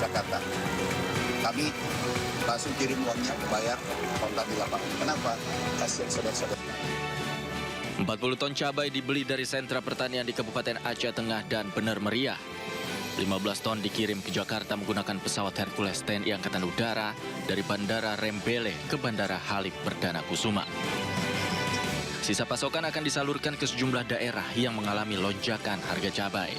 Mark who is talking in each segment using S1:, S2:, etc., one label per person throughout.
S1: Jakarta. Kami langsung kirim uangnya, bayar kontan di lapangan. Kenapa? Kasihan saudara-saudara.
S2: 40 ton cabai dibeli dari sentra pertanian di Kabupaten Aceh Tengah dan benar meriah. 15 ton dikirim ke Jakarta menggunakan pesawat Hercules TNI Angkatan Udara dari Bandara Rembele ke Bandara Halim Perdana Kusuma. Sisa pasokan akan disalurkan ke sejumlah daerah yang mengalami lonjakan harga cabai.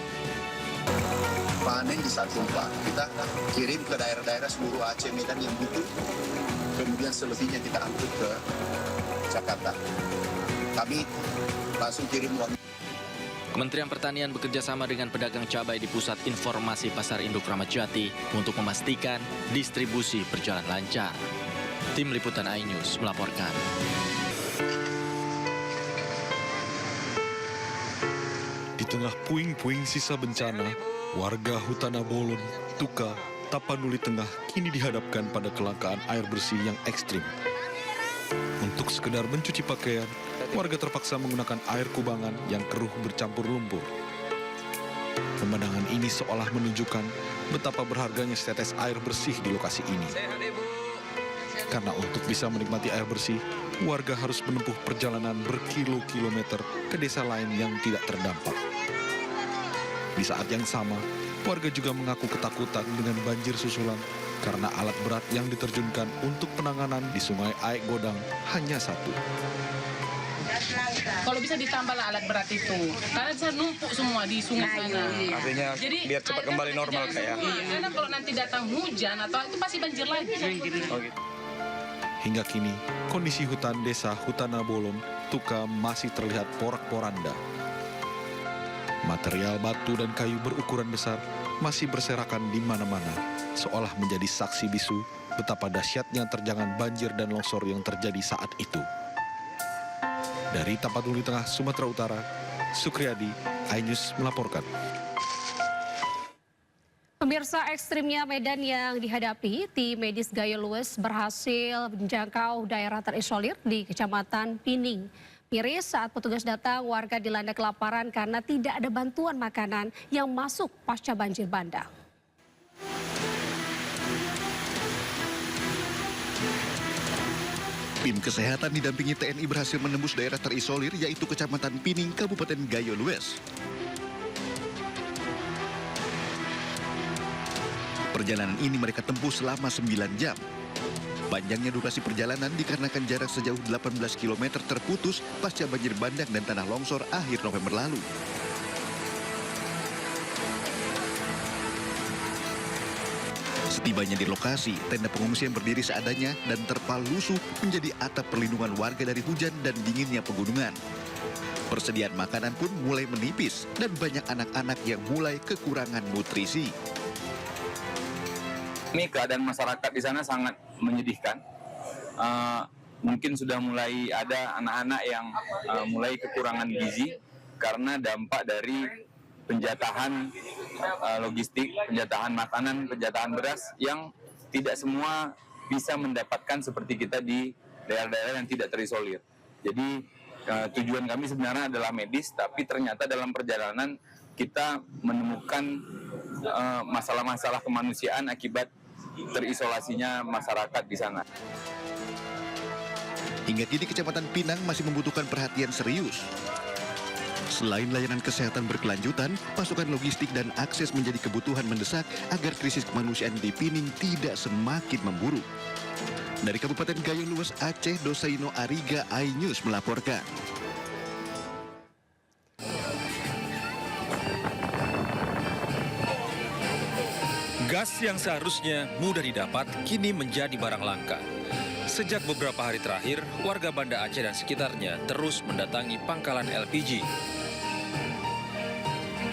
S1: Panen di saat gempa, kita kirim ke daerah-daerah seluruh Aceh Medan yang butuh. Kemudian selebihnya kita angkut ke Jakarta. Kami langsung kirim uang.
S2: Kementerian Pertanian bekerja sama dengan pedagang cabai di Pusat Informasi Pasar Induk Ramat Jati untuk memastikan distribusi berjalan lancar. Tim Liputan iNews melaporkan.
S3: Di tengah puing-puing sisa bencana, warga Hutana Bolon, Tuka, Tapanuli Tengah kini dihadapkan pada kelangkaan air bersih yang ekstrim. Untuk sekedar mencuci pakaian, warga terpaksa menggunakan air kubangan yang keruh bercampur lumpur. Pemandangan ini seolah menunjukkan betapa berharganya setetes air bersih di lokasi ini. Karena untuk bisa menikmati air bersih, warga harus menempuh perjalanan berkilo-kilometer ke desa lain yang tidak terdampak. Di saat yang sama, warga juga mengaku ketakutan dengan banjir susulan karena alat berat yang diterjunkan untuk penanganan di Sungai Aek Godang hanya satu.
S4: Kalau bisa ditambahlah alat berat itu, karena bisa numpuk semua di sungai sana.
S5: Artinya
S4: Jadi
S5: biar cepat kembali normal kayak.
S4: Iya, karena kalau nanti datang hujan atau itu pasti banjir lagi.
S5: Oh, gitu.
S3: Hingga kini, kondisi hutan desa Hutana Bolon, Tuka masih terlihat porak-poranda. Material batu dan kayu berukuran besar masih berserakan di mana-mana, seolah menjadi saksi bisu betapa dahsyatnya terjangan banjir dan longsor yang terjadi saat itu. Dari Tapanuli Tengah, Sumatera Utara, Sukriyadi, iNews melaporkan.
S6: Pemirsa, ekstrimnya medan yang dihadapi, tim medis Gayo Luwes berhasil menjangkau daerah terisolir di Kecamatan Pining. Miris saat petugas datang, warga dilanda kelaparan karena tidak ada bantuan makanan yang masuk pasca banjir bandang.
S7: Tim kesehatan didampingi TNI berhasil menembus daerah terisolir yaitu Kecamatan Pining, Kabupaten Gayo Luwes. Perjalanan ini mereka tempuh selama 9 jam. Panjangnya durasi perjalanan dikarenakan jarak sejauh 18 km terputus pasca banjir bandang dan tanah longsor akhir November lalu. Setibanya di lokasi, tenda pengungsian berdiri seadanya dan terpal lusuh menjadi atap perlindungan warga dari hujan dan dinginnya pegunungan. Persediaan makanan pun mulai menipis dan banyak anak-anak yang mulai kekurangan nutrisi.
S8: Ini keadaan masyarakat di sana sangat menyedihkan. Mungkin sudah mulai ada anak-anak yang mulai kekurangan gizi karena dampak dari penjatahan logistik, penjatahan makanan, penjatahan beras yang tidak semua bisa mendapatkan seperti kita di daerah-daerah yang tidak terisolir. Jadi tujuan kami sebenarnya adalah medis, tapi ternyata dalam perjalanan kita menemukan masalah-masalah kemanusiaan akibat terisolasinya masyarakat di sana.
S7: Hingga kini Kecamatan Pinang masih membutuhkan perhatian serius. Selain layanan kesehatan berkelanjutan, pasokan logistik dan akses menjadi kebutuhan mendesak agar krisis kemanusiaan di Pining tidak semakin memburuk. Dari Kabupaten Gayo Luwes, Aceh, Dosaino Ariga, iNews melaporkan.
S9: Gas yang seharusnya mudah didapat kini menjadi barang langka. Sejak beberapa hari terakhir, warga Banda Aceh dan sekitarnya terus mendatangi pangkalan LPG.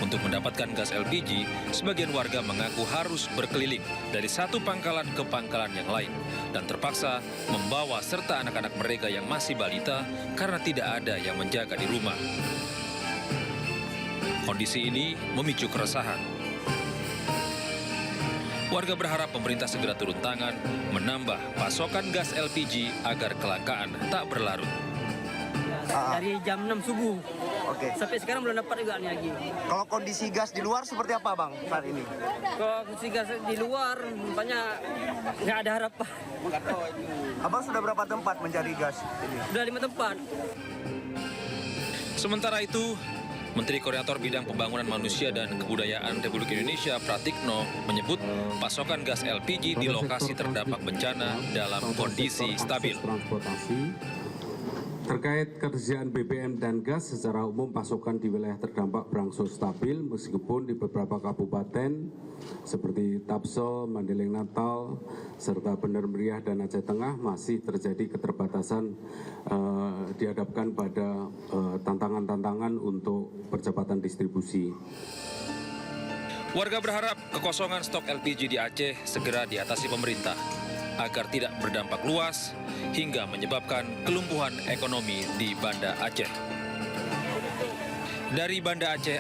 S9: Untuk mendapatkan gas LPG, sebagian warga mengaku harus berkeliling dari satu pangkalan ke pangkalan yang lain dan terpaksa membawa serta anak-anak mereka yang masih balita karena tidak ada yang menjaga di rumah. Kondisi ini memicu keresahan. Warga berharap pemerintah segera turun tangan menambah pasokan gas LPG agar kelangkaan tak berlarut.
S10: Dari jam 6 subuh Oke.
S11: Sampai sekarang belum dapat juga nih lagi.
S10: Kalau kondisi gas di luar seperti apa Bang saat ini?
S11: Kalau kondisi gas di luar, banyak nggak ada harapan.
S10: Abang sudah berapa tempat mencari gas ini?
S11: Sudah 5 tempat.
S9: Sementara itu, Menteri Koordinator Bidang Pembangunan Manusia dan Kebudayaan Republik Indonesia Pratikno menyebut pasokan gas LPG di lokasi terdampak bencana dalam kondisi stabil.
S12: Terkait ketersediaan BBM dan gas, secara umum pasokan di wilayah terdampak berangsur stabil meskipun di beberapa kabupaten seperti Tapsel, Mandeling Natal, serta Bener Meriah dan Aceh Tengah masih terjadi keterbatasan dihadapkan pada tantangan-tantangan untuk percepatan distribusi.
S9: Warga berharap kekosongan stok LPG di Aceh segera diatasi pemerintah agar tidak berdampak luas hingga menyebabkan kelumpuhan ekonomi di Banda Aceh. Dari Banda Aceh,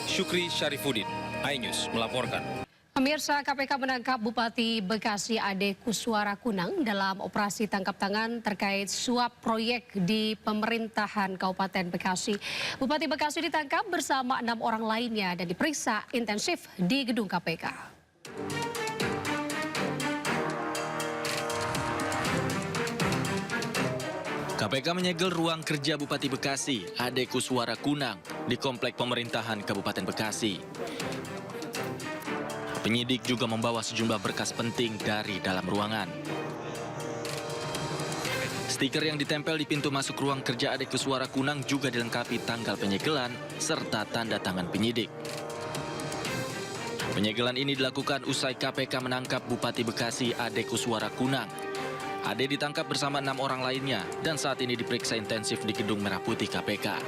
S9: Syukri Syarifuddin, iNews melaporkan.
S6: Pemirsa, KPK menangkap Bupati Bekasi Ade Kuswara Kunang dalam operasi tangkap tangan terkait suap proyek di pemerintahan Kabupaten Bekasi. Bupati Bekasi ditangkap bersama 6 orang lainnya dan diperiksa intensif di gedung KPK.
S2: KPK menyegel ruang kerja Bupati Bekasi, Ade Kuswara Kunang, di Komplek Pemerintahan Kabupaten Bekasi. Penyidik juga membawa sejumlah berkas penting dari dalam ruangan. Stiker yang ditempel di pintu masuk ruang kerja Ade Kuswara Kunang juga dilengkapi tanggal penyegelan serta tanda tangan penyidik. Penyegelan ini dilakukan usai KPK menangkap Bupati Bekasi Ade Kuswara Kunang. Ade ditangkap bersama 6 orang lainnya dan saat ini diperiksa intensif di Gedung Merah Putih KPK.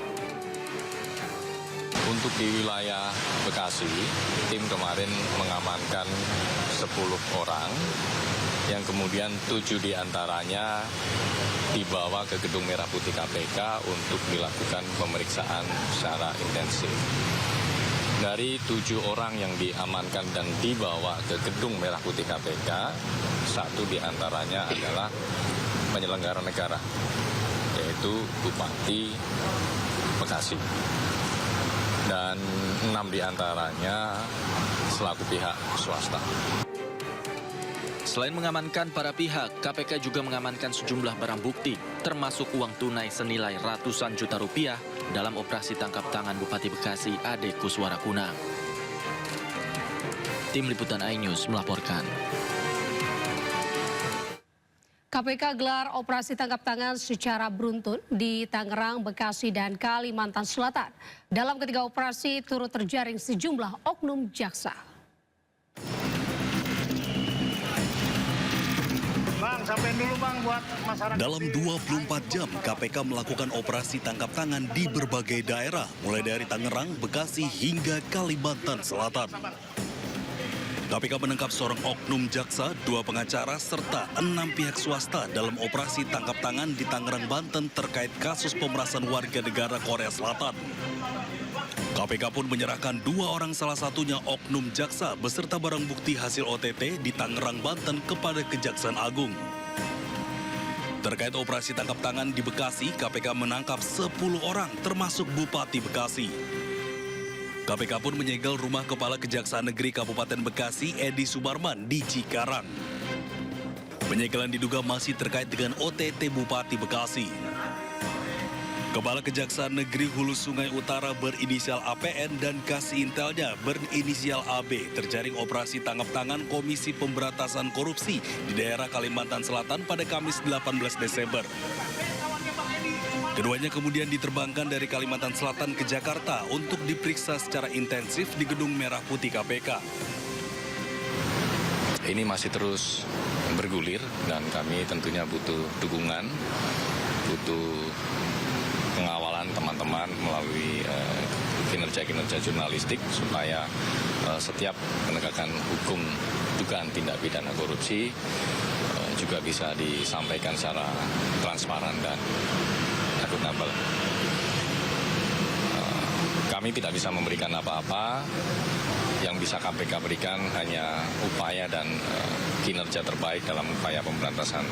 S13: Untuk di wilayah Bekasi, tim kemarin mengamankan 10 orang, yang kemudian 7 diantaranya dibawa ke Gedung Merah Putih KPK untuk dilakukan pemeriksaan secara intensif. Dari 7 orang yang diamankan dan dibawa ke Gedung Merah Putih KPK, 1 diantaranya adalah penyelenggara negara, yaitu Bupati Bekasi. Dan 6 diantaranya selaku pihak swasta.
S2: Selain mengamankan para pihak, KPK juga mengamankan sejumlah barang bukti, termasuk uang tunai senilai ratusan juta rupiah dalam operasi tangkap tangan Bupati Bekasi Ade Kuswara Kunang. Tim Liputan iNews melaporkan.
S6: KPK gelar operasi tangkap tangan secara beruntun di Tangerang, Bekasi, dan Kalimantan Selatan. Dalam ketiga operasi turut terjaring sejumlah oknum jaksa.
S14: Bang, sampein dulu bang buat masyarakat.
S15: Dalam 24 jam, KPK melakukan operasi tangkap tangan di berbagai daerah, mulai dari Tangerang, Bekasi, hingga Kalimantan Selatan. KPK menangkap seorang oknum jaksa, 2 pengacara, serta 6 pihak swasta dalam operasi tangkap tangan di Tangerang, Banten terkait kasus pemerasan warga negara Korea Selatan. KPK pun menyerahkan 2 orang, salah satunya oknum jaksa beserta barang bukti hasil OTT di Tangerang, Banten kepada Kejaksaan Agung. Terkait operasi tangkap tangan di Bekasi, KPK menangkap 10 orang termasuk Bupati Bekasi. KPK pun menyegel rumah Kepala Kejaksaan Negeri Kabupaten Bekasi, Edi Sumarman, di Cikarang. Penyegelan diduga masih terkait dengan OTT Bupati Bekasi. Kepala Kejaksaan Negeri Hulu Sungai Utara berinisial APN dan kasih intelnya berinisial AB terjaring operasi tangkap tangan Komisi Pemberantasan Korupsi di daerah Kalimantan Selatan pada Kamis 18 Desember. Keduanya kemudian diterbangkan dari Kalimantan Selatan ke Jakarta untuk diperiksa secara intensif di Gedung Merah Putih KPK.
S13: Ini masih terus bergulir dan kami tentunya butuh dukungan, butuh pengawalan teman-teman melalui kinerja-kinerja jurnalistik supaya setiap penegakan hukum dugaan tindak pidana korupsi juga bisa disampaikan secara transparan dan akuntabel. Kami tidak bisa memberikan apa-apa, yang bisa KPK berikan hanya upaya dan kinerja terbaik dalam upaya pemberantasan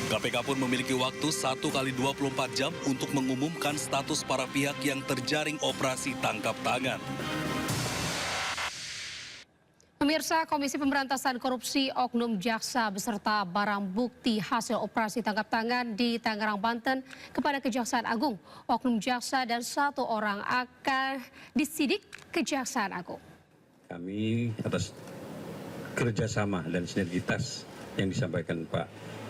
S15: KPK pun memiliki waktu 1 kali 24 jam untuk mengumumkan status para pihak yang terjaring operasi tangkap tangan.
S6: Pemirsa, Komisi Pemberantasan Korupsi Oknum Jaksa beserta barang bukti hasil operasi tangkap tangan di Tangerang, Banten kepada Kejaksaan Agung. Oknum jaksa dan 1 orang akan disidik Kejaksaan Agung.
S16: Kami atas kerjasama dan sinergitas yang disampaikan Pak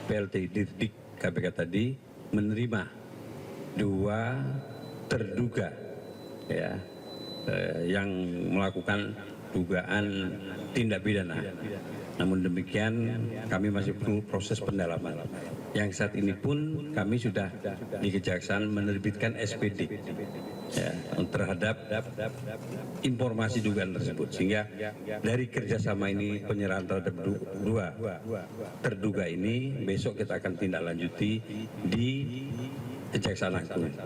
S16: PLT Dirdik KPK tadi menerima 2 terduga yang melakukan dugaan tindak pidana. Namun demikian kami masih perlu proses pendalaman. Yang saat ini pun kami sudah di Kejaksaan menerbitkan SPD terhadap informasi dugaan tersebut. Sehingga dari kerjasama ini penyerahan terhadap 2 terduga ini besok kita akan tindak lanjuti di Kejaksaan Agung.